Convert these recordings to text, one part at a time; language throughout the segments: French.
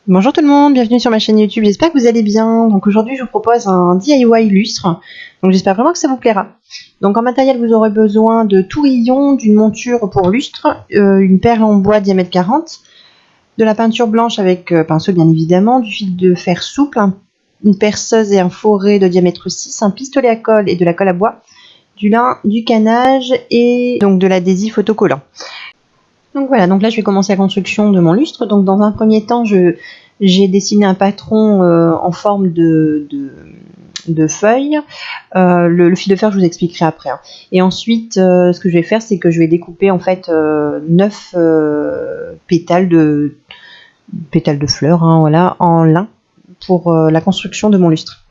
Bonjour tout le monde, bienvenue sur ma chaîne YouTube, j'espère que vous allez bien. Donc aujourd'hui je vous propose un DIY lustre, donc j'espère vraiment que ça vous plaira. Donc en matériel vous aurez besoin de tourillon, d'une monture pour lustre, une perle en bois diamètre 40, de la peinture blanche avec pinceau bien évidemment, du fil de fer souple, une perceuse et un foret de diamètre 6, un pistolet à colle et de la colle à bois, du lin, du canage et donc de l'adhésif autocollant. Donc voilà, donc là je vais commencer la construction de mon lustre. Donc dans un premier temps, j'ai dessiné un patron en forme de feuille. Le fil de fer, je vous expliquerai après. Hein. Et ensuite, ce que je vais faire, c'est que je vais découper en fait 9 pétales de fleurs, hein, voilà, en lin pour la construction de mon lustre.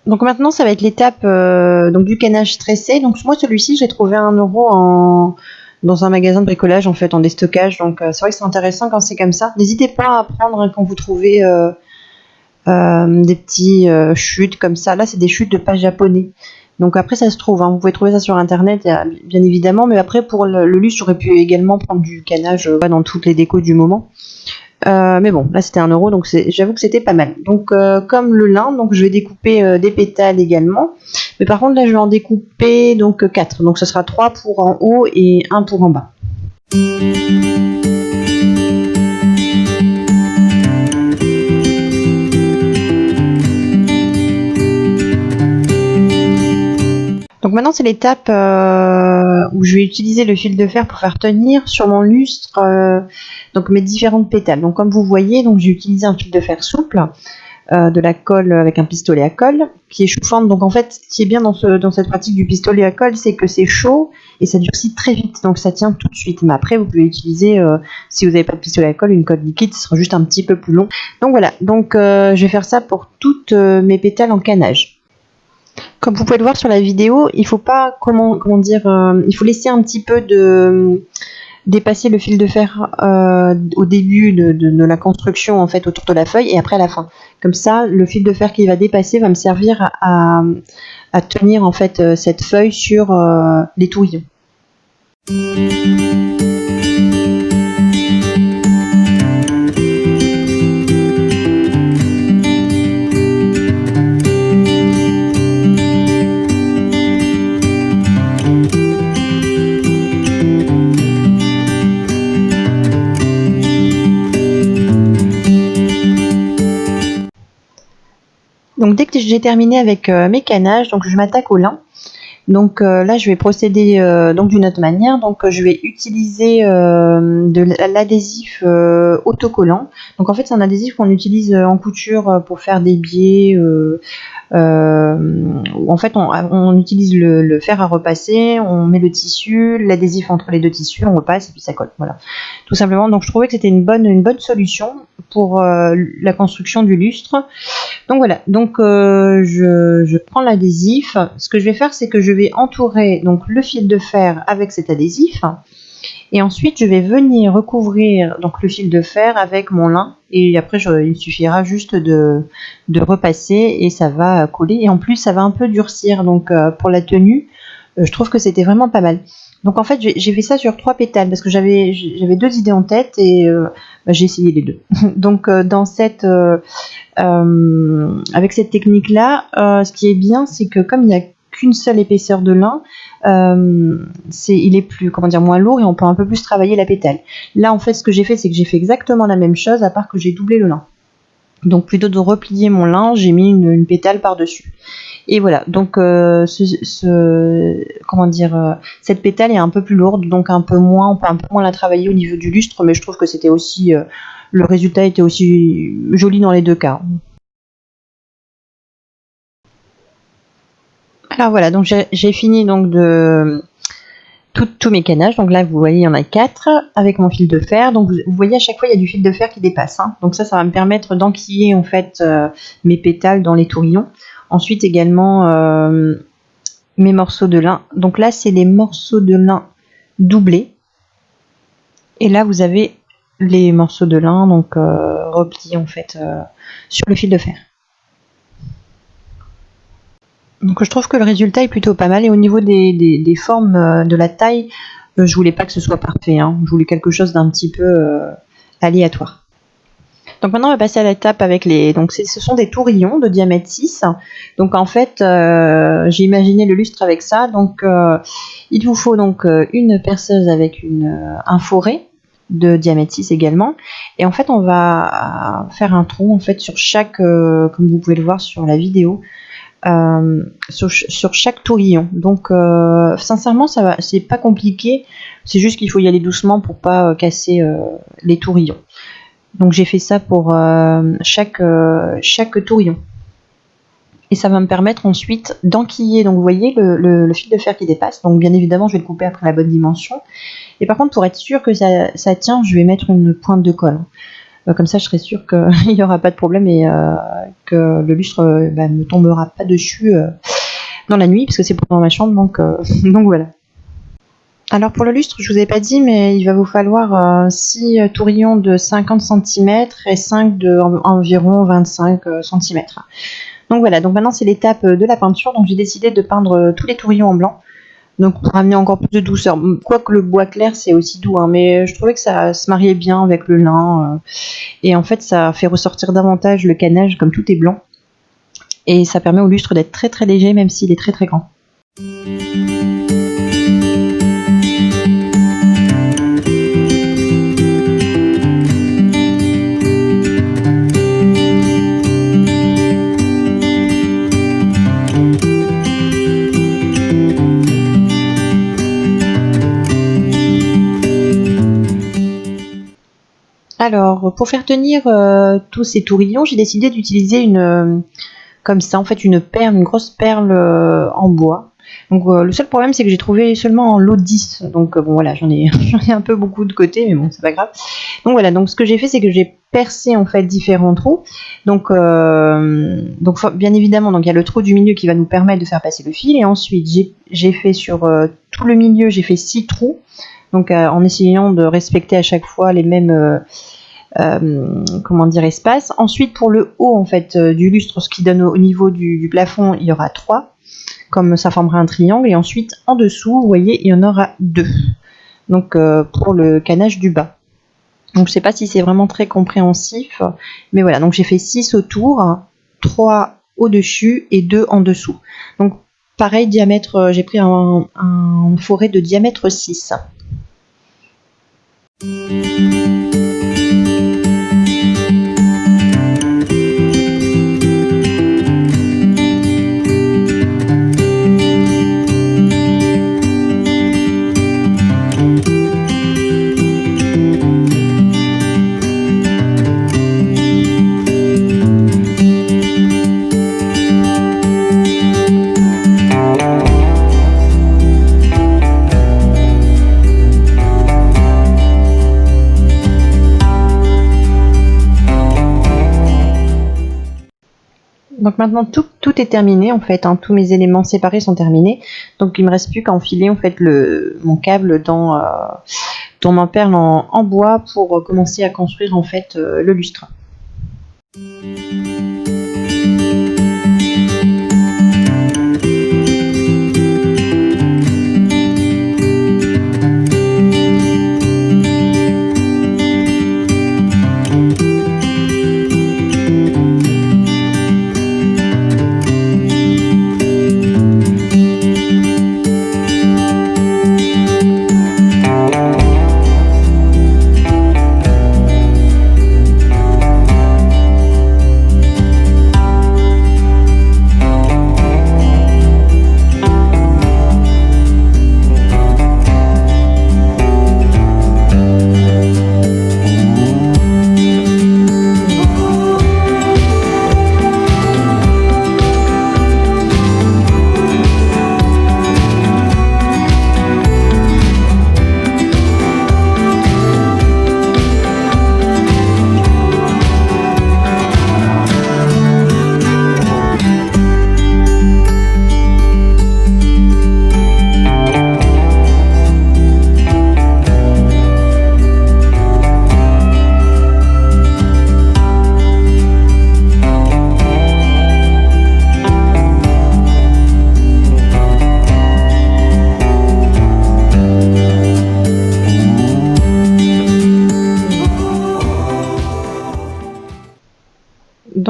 Donc maintenant ça va être l'étape du canage tressé. Donc moi celui-ci j'ai trouvé à 1 € dans un magasin de bricolage en fait en déstockage. Donc c'est vrai que c'est intéressant quand c'est comme ça. N'hésitez pas à prendre hein, quand vous trouvez des petits chutes comme ça. Là c'est des chutes de pas japonais. Donc après ça se trouve, hein. Vous pouvez trouver ça sur internet bien évidemment. Mais après pour le lustre j'aurais pu également prendre du canage dans toutes les décos du moment. Mais bon, là c'était 1 €, donc j'avoue que c'était pas mal. Donc comme le lin, donc je vais découper des pétales également. Mais par contre là je vais en découper donc 4. Donc ce sera 3 pour en haut et 1 pour en bas. Donc maintenant c'est l'étape où je vais utiliser le fil de fer pour faire tenir sur mon lustre donc mes différentes pétales. Donc comme vous voyez, donc j'ai utilisé un fil de fer souple, de la colle avec un pistolet à colle qui est chauffante. Donc en fait, ce qui est bien dans cette pratique du pistolet à colle, c'est que c'est chaud et ça durcit très vite, donc ça tient tout de suite. Mais après vous pouvez utiliser, si vous n'avez pas de pistolet à colle, une colle liquide, ce sera juste un petit peu plus long. Donc voilà, donc je vais faire ça pour toutes mes pétales en canage. Comme vous pouvez le voir sur la vidéo, il faut pas il faut laisser un petit peu dépasser le fil de fer au début de la construction en fait autour de la feuille et après à la fin. Comme ça, le fil de fer qui va dépasser va me servir à tenir en fait cette feuille sur les tourillons. Donc dès que j'ai terminé avec mes canages, donc je m'attaque au lin. Donc là je vais procéder donc d'une autre manière. Donc je vais utiliser de l'adhésif autocollant. Donc en fait c'est un adhésif qu'on utilise en couture pour faire des biais. En fait on utilise le fer à repasser, on met le tissu, l'adhésif entre les deux tissus, on repasse et puis ça colle. Voilà, tout simplement. Donc je trouvais que c'était une bonne solution pour la construction du lustre. Donc voilà, donc je prends l'adhésif. Ce que je vais faire, c'est que je vais entourer donc le fil de fer avec cet adhésif. Et ensuite, je vais venir recouvrir donc le fil de fer avec mon lin. Et après, il suffira juste de repasser et ça va coller. Et en plus, ça va un peu durcir. Donc pour la tenue, je trouve que c'était vraiment pas mal. Donc en fait, j'ai fait ça sur 3 pétales parce que j'avais 2 idées en tête et j'ai essayé les deux. Donc avec cette technique-là, ce qui est bien, c'est que comme il n'y a qu'une seule épaisseur de lin, il est plus, moins lourd et on peut un peu plus travailler la pétale. Là, en fait, ce que j'ai fait, c'est que j'ai fait exactement la même chose, à part que j'ai doublé le lin. Donc plutôt de replier mon lin, j'ai mis une pétale par-dessus. Et voilà, donc cette pétale est un peu plus lourde, donc on peut un peu moins la travailler au niveau du lustre, mais je trouve que c'était aussi le résultat était aussi joli dans les deux cas. Alors voilà, donc j'ai fini donc de tous mes canages. Donc là vous voyez il y en a 4 avec mon fil de fer. Donc vous voyez à chaque fois il y a du fil de fer qui dépasse. Hein. Donc ça va me permettre d'enquiller en fait mes pétales dans les tourillons. Ensuite également mes morceaux de lin. Donc là c'est des morceaux de lin doublés. Et là vous avez les morceaux de lin donc repliés en fait sur le fil de fer. Donc je trouve que le résultat est plutôt pas mal, et au niveau des formes de la taille, je voulais pas que ce soit parfait, hein. Je voulais quelque chose d'un petit peu aléatoire. Donc maintenant on va passer à l'étape avec les... Donc ce sont des tourillons de diamètre 6. Donc en fait j'ai imaginé le lustre avec ça. Donc il vous faut donc une perceuse avec un foret de diamètre 6 également. Et en fait on va faire un trou en fait sur chaque, comme vous pouvez le voir sur la vidéo, sur chaque tourillon. Donc sincèrement ça va, c'est pas compliqué. C'est juste qu'il faut y aller doucement pour pas casser les tourillons. Donc j'ai fait ça pour chaque tourillon. Et ça va me permettre ensuite d'enquiller. Donc vous voyez le fil de fer qui dépasse. Donc bien évidemment je vais le couper après la bonne dimension. Et par contre pour être sûr que ça tient, je vais mettre une pointe de colle. Comme ça je serai sûr qu'il n'y aura pas de problème et que le lustre ne tombera pas dessus dans la nuit, parce que c'est pour dans ma chambre. Donc voilà. Alors pour le lustre, je vous ai pas dit, mais il va vous falloir 6 tourillons de 50 cm et 5 de environ 25 cm. Donc voilà, donc maintenant c'est l'étape de la peinture. Donc j'ai décidé de peindre tous les tourillons en blanc, donc pour amener encore plus de douceur. Quoique le bois clair c'est aussi doux, hein, mais je trouvais que ça se mariait bien avec le lin. Et en fait ça fait ressortir davantage le canage comme tout est blanc. Et ça permet au lustre d'être très très léger même s'il est très très grand. Alors, pour faire tenir tous ces tourillons, j'ai décidé d'utiliser comme ça, en fait, une grosse perle en bois. Donc, le seul problème, c'est que j'ai trouvé seulement en lot 10. Donc, bon, voilà, j'en ai un peu beaucoup de côté, mais bon, c'est pas grave. Donc, voilà, donc ce que j'ai fait, c'est que j'ai percé, en fait, différents trous. Donc bien évidemment, donc il y a le trou du milieu qui va nous permettre de faire passer le fil. Et ensuite, j'ai fait sur tout le milieu, j'ai fait 6 trous. Donc, en essayant de respecter à chaque fois les mêmes... espace. Ensuite pour le haut en fait du lustre, ce qui donne au niveau du plafond, il y aura 3, comme ça formera un triangle, et ensuite en dessous vous voyez il y en aura 2, donc pour le canage du bas. Donc je sais pas si c'est vraiment très compréhensif, mais voilà, donc j'ai fait 6 autour, 3 au dessus et 2 en dessous. Donc pareil diamètre, j'ai pris un foret de diamètre 6. Donc maintenant tout est terminé en fait, hein, tous mes éléments séparés sont terminés. Donc il me reste plus qu'à enfiler en fait mon câble dans ma perle en bois pour commencer à construire en fait le lustre.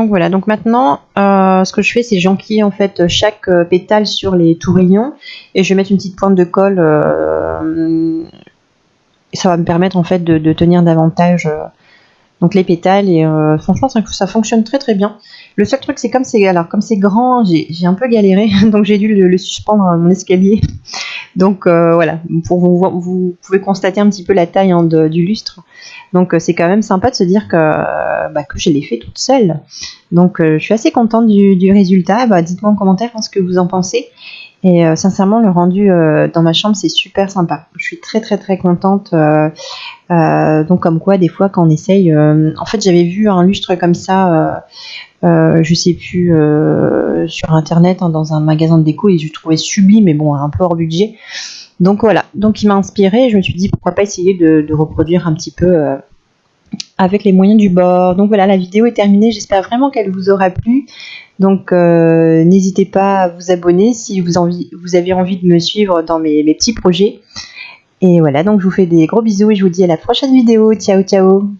Donc voilà, donc maintenant, ce que je fais, c'est j'enquille en fait chaque pétale sur les tourillons et je vais mettre une petite pointe de colle. Ça va me permettre en fait de tenir davantage donc les pétales et franchement ça fonctionne très très bien. Le seul truc c'est comme c'est grand, j'ai un peu galéré donc j'ai dû le suspendre à mon escalier. Donc voilà, vous pouvez constater un petit peu la taille du lustre. Donc c'est quand même sympa de se dire que je l'ai fait toute seule. Donc je suis assez contente du résultat. Dites-moi en commentaire ce que vous en pensez. Et sincèrement, le rendu dans ma chambre, c'est super sympa. Je suis très très très contente. Donc comme quoi, des fois, quand on essaye... en fait, j'avais vu un lustre comme ça, je sais plus, sur Internet, dans un magasin de déco, et je trouvais sublime, mais bon, un peu hors budget. Donc voilà, donc il m'a inspiré et je me suis dit pourquoi pas essayer de reproduire un petit peu avec les moyens du bord. Donc voilà, la vidéo est terminée, j'espère vraiment qu'elle vous aura plu. Donc n'hésitez pas à vous abonner si vous avez envie de me suivre dans mes petits projets. Et voilà, donc je vous fais des gros bisous et je vous dis à la prochaine vidéo. Ciao ciao.